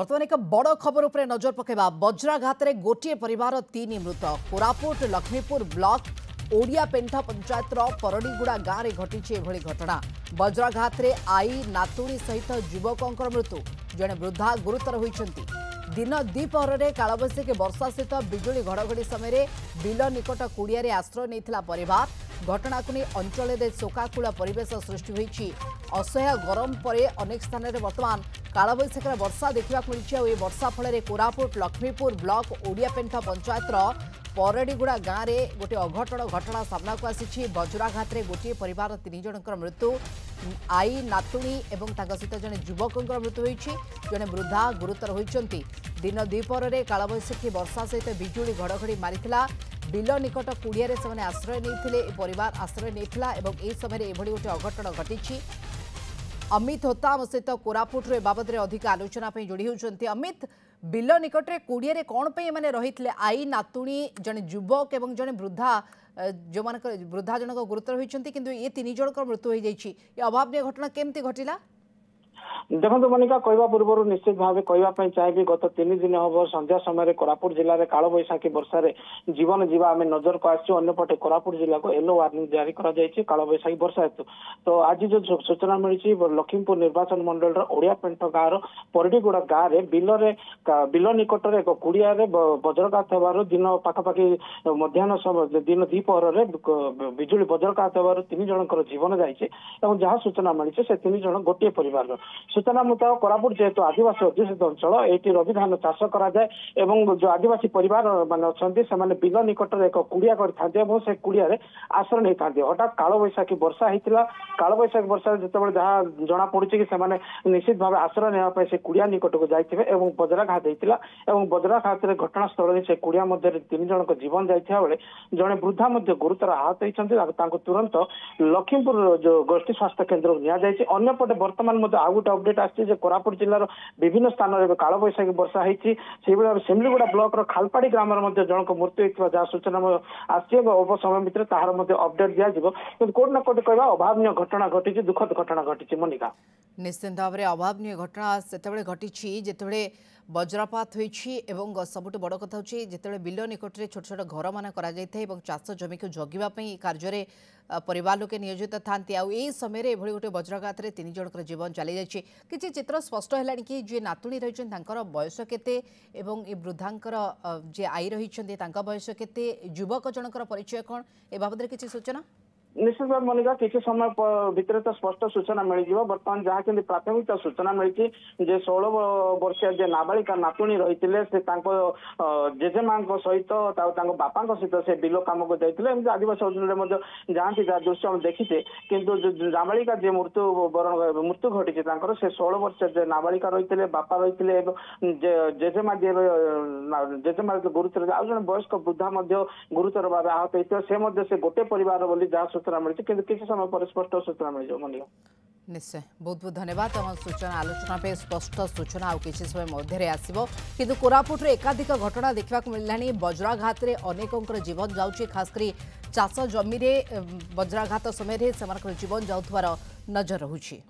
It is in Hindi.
बर्तमान एक बड़ खबर उपर नजर पकेबा। वज्राघात रे गोटे परिवार 3 मृत। कोरापुट लक्ष्मीपुर ब्लॉक ओडिया पेंठा पंचायत परडीगुड़ा गाँव में घटी एभली घटना। वज्राघात रे आई नातुणी सहित युवकों मृत्यु। जड़े वृद्धा गुरुतर होइछंती। दिन द्विपहर कालबैशाखी वर्षा सहित बिजुली घड़घड़ी समय बिल निकट कुड़िया आश्रय नहीं परिवार। घटना को नहीं अंचल में शोकाकूल परिवेश सृष्टि होइछि। असह्य गरम पर अनेक स्थान में वर्तमान कालबैशाखी वर्षा देखा मिली। वर्षा फल कोरापुट लक्ष्मीपुर ब्लॉक ओडिया पेंठा पंचायत परडीगुड़ा गाँव में गोटे अघटन घटना सामना को आसी। वज्राघात रे गोटे परिवार 3 जनकर मृत्यु। आई नातुणी एवं सहित जड़े युवकों मृत्यु होइछि। जड़े वृद्धा गुरुतर होइछंती। दिन द्विपहर कालबैशाखी वर्षा सहित बिजुली घड़घड़ी मारिथिला। बिल निकट कुड़िया से आश्रय नहीं परिवार आश्रय नहीं एवं ए समय एभली गोटे अघटन घटी। अमित होता आम सहित कोरापुट बाबद अधिक आलोचना जोड़ी होती। अमित, बिल निकट कुड़िया कौन पे रही आई नातुणी जड़े युवक एवं जड़े वृद्धा जो मान वृद्धा जनक गुरुतर होती किंतु ये 3 जनक मृत्यु हो जाइए। अभावन घटना केमती घटिला? देखो मनिका कहवा पूर्व निश्चित भाव कहवाई चाहिए गत 3 दिन हम संध्या समय कोरापुट जिले में कालबैशाखी वर्षा जीवन जीवा आम नजर को आसपटे कोरापुट जिला को येलो वार्निंग जारी कर कालबैशाखी वर्षा हेतु। तो आज जो सूचना मिली लक्ष्मीपुर निर्वाचन मंडल ओडिया पेंठ गाँव परडीगुड़ा गाँव में बिल निकट एक कुड़िया वज्रघात होवर दिन पाखापाखि मध्याह्न समय दिन द्विपहर बिजुली वज्रघात होवर 3 जनकर जीवन जाइए। जहाँ सूचना मिली से 3 जन गोटे परिवार। सूचना मुताबिक कोरापुट जेहेतु आदिवासी अध्युषित अंचल ये रवि धान चाष कराए और जो आदिवासी परिवार मान अच्छा से बिल निकट एक कुड़िया से कुड़िया आश्रय नहीं था। हठात कालबैशाखी वर्षा होता। कालबैशाखी वर्षा जो जहाँ जना पड़ी कि निश्चित भाव आश्रय नापी से कुड़िया निकट को जाइए और वज्राघात होता। वज्राघात घटनास्थल से कुड़िया मध्य 3 जनक जीवन जाता बेले जड़े वृद्धा गुरुतर आहत होती। तुरंत लक्ष्मीपुर जो गोष्ठी स्वास्थ्य केन्द्र को निपटे बर्तमान आउ गोटे अपडेट आसी कोरापुट जिलार विभिन्न स्थान में कालबैशाखी वर्षा होती। सेमलीगुड़ा ब्लॉक खालपाड़ी ग्राम जनक मृत्यु होता जहाँ सूचना आसी अल्प समय भितर तार अपडेट दिज्व। कोट ना कोट कह अभावन घटना घटी दुखद घटना घटी। मनिका निश्चित भाव में अभावन घटना से घटी जिते वज्रपात होती। सबुठ बड़ कथा हूँ जिते बिल निकट में छोट छोट घर मान चाष जमी को जगिवाई कार्य परिवार लोके नियोजित था। समय एभली गोटे वज्रघात 3 जनकर जीवन चली जाइए। किसी चित्र स्पष्ट है कि जी नातुणी रही बयस केते एवं ए वृद्धांकर जे आई रही बयस केते युवक जनकर परिचय कौन ए बाबद किसी सूचना? निश्चित भाव मनिका किसी समय भितर तो स्पष्ट सूचना मिल जाव। बर्तमान जहाँ कि प्राथमिक सूचना मिली 16 वर्षीय नाबालिका नातुणी रही जेजेमा सहित बापा सहित से बिल कम को जाते आदिवासी अंचल जाती दृश्य हम देखीचे। किंतु नाबालिका जे मृत्यु घटी से 16 वर्षीय नाबालिका रही बापा रही जेजेमा जेजेमा गुरुतर आज जन वयस्क वृद्धा गुरुतर भाव आहत होता से गोटे परिवार बोली जहाँ सूचना मिली किसी समय पर स्पष्ट सूचना मिल जाए। निश्चय बहुत बहुत धन्यवाद। आम सूचना आलोचना पे स्पष्ट सूचना आ किसी समय मध्य आसो कि कोरापुट एकाधिक घटना देखा मिलला। वज्राघात अनेकों जीवन जाऊँगी खासकर चाष जमी वज्राघात समय से जीवन जाऊर नजर रही।